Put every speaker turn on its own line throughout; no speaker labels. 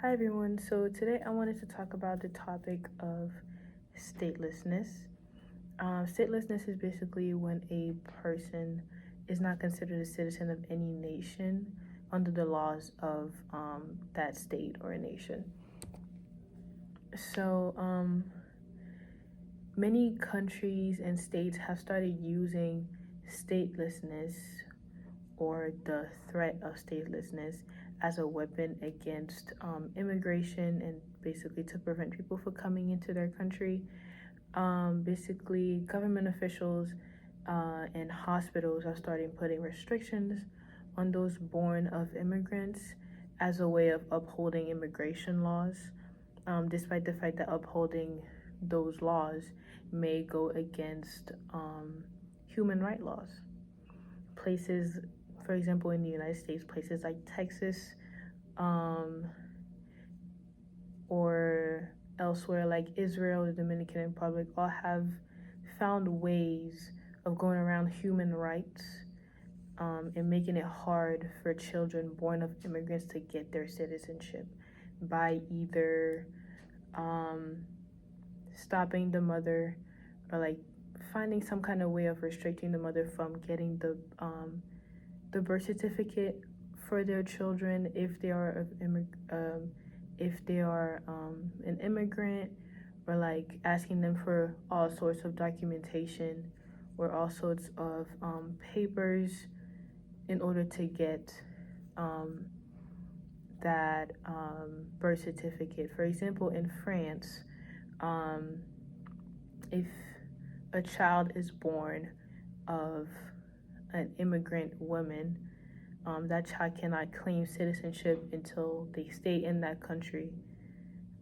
Hi everyone. So today I wanted to talk about the topic of statelessness. Statelessness is basically when a person is not considered a citizen of any nation under the laws of that state or nation. So many countries and states have started using statelessness or the threat of statelessness as a weapon against immigration and basically to prevent people from coming into their country. Basically, government officials and hospitals are starting putting restrictions on those born of immigrants as a way of upholding immigration laws, despite the fact that upholding those laws may go against human rights laws. Places, for example, in the United States, places like Texas or elsewhere like Israel, the Dominican Republic, all have found ways of going around human rights and making it hard for children born of immigrants to get their citizenship by either stopping the mother or like finding some kind of way of restricting the mother from getting the birth certificate for their children if they are an immigrant, or like asking them for all sorts of documentation or all sorts of papers in order to get that birth certificate. For example, in France, if a child is born of an immigrant woman, that child cannot claim citizenship until they stay in that country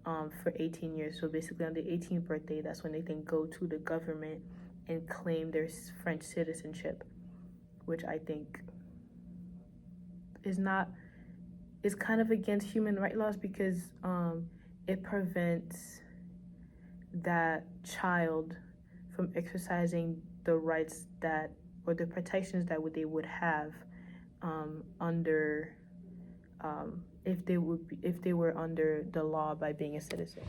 for 18 years. So basically, on the 18th birthday, that's when they can go to the government and claim their French citizenship, which I think is kind of against human rights laws because it prevents that child from exercising the rights that or the protections that they would have under if they were under the law by being a citizen.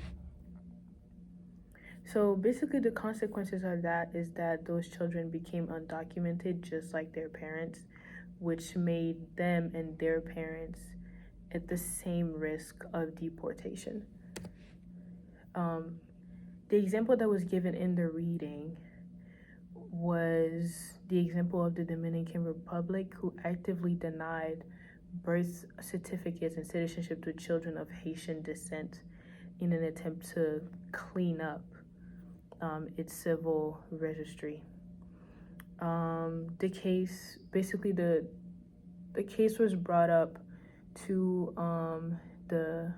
So basically, the consequences of that is that those children became undocumented, just like their parents, which made them and their parents at the same risk of deportation. The example that was given in the reading was the example of the Dominican Republic, who actively denied birth certificates and citizenship to children of Haitian descent in an attempt to clean up its civil registry. The case, basically, the case was brought up to the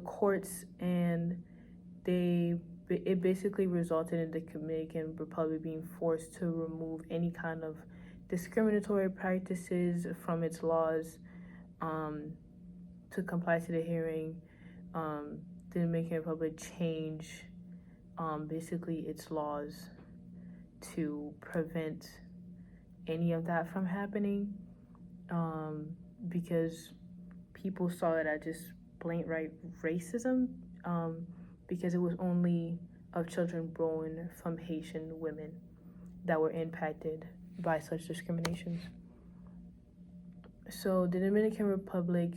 courts, and it basically resulted in the Dominican Republic being forced to remove any kind of discriminatory practices from its laws to comply to the hearing. The Dominican Republic change basically its laws to prevent any of that from happening because people saw it as just blatant racism because it was only of children born from Haitian women that were impacted by such discriminations. So the Dominican Republic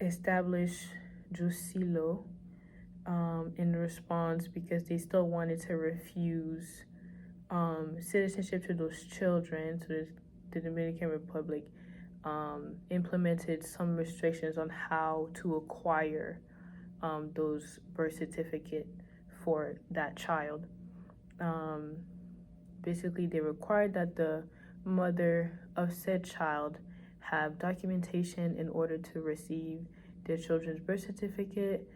established Jusilo in response because they still wanted to refuse citizenship to those children. So the Dominican Republic implemented some restrictions on how to acquire those birth certificate for that child. Basically, they required that the mother of said child have documentation in order to receive their children's birth certificate.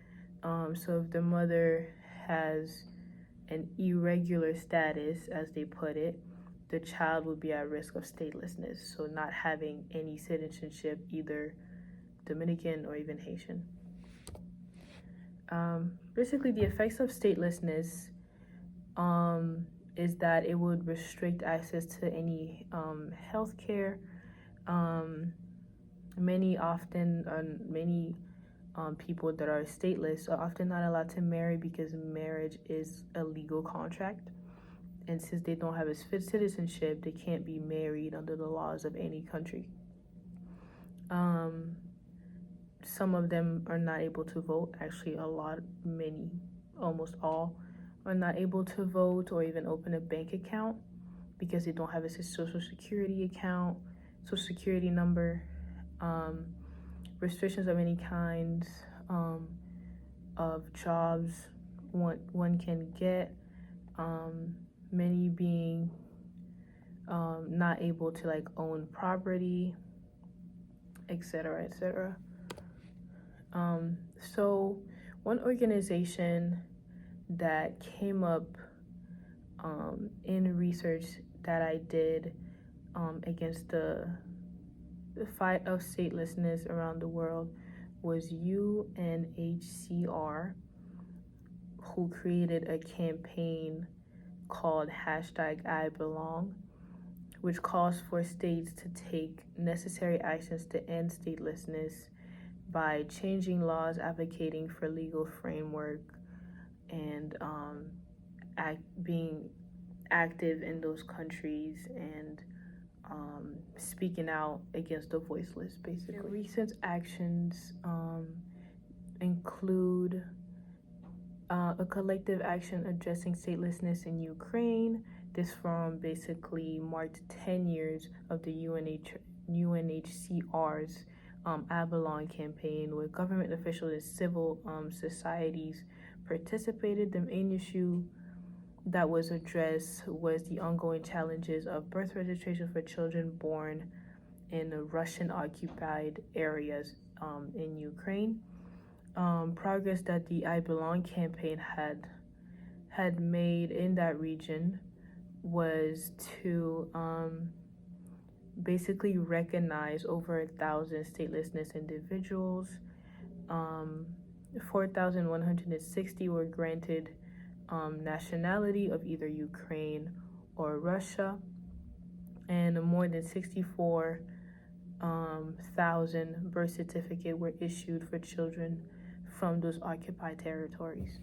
So if the mother has an irregular status, as they put it, the child would be at risk of statelessness, so not having any citizenship, either Dominican or even Haitian. Basically, the effects of statelessness is that it would restrict access to any health care, Many people that are stateless are often not allowed to marry because marriage is a legal contract. And since they don't have a citizenship, they can't be married under the laws of any country. Some of them are not able to vote. Actually, almost all are not able to vote or even open a bank account because they don't have a social security account, social security number, restrictions of any kinds of jobs one can get, many being not able to like own property, etc., etc. So one organization that came up in research that I did against the fight of statelessness around the world was UNHCR, who created a campaign called #IBelong, which calls for states to take necessary actions to end statelessness by changing laws, advocating for legal framework, and being active in those countries and speaking out against the voiceless, basically. Their recent actions include a collective action addressing statelessness in Ukraine. This from basically marked 10 years of the UNHCR's IBelong campaign, where government officials and civil societies participated. The main issue that was addressed was the ongoing challenges of birth registration for children born in Russian-occupied areas in Ukraine. Progress that the IBelong campaign had made in that region was to basically recognize over 1,000 statelessness individuals. 4,160 were granted nationality of either Ukraine or Russia, and more than 64,000 birth certificates were issued for children from those occupied territories.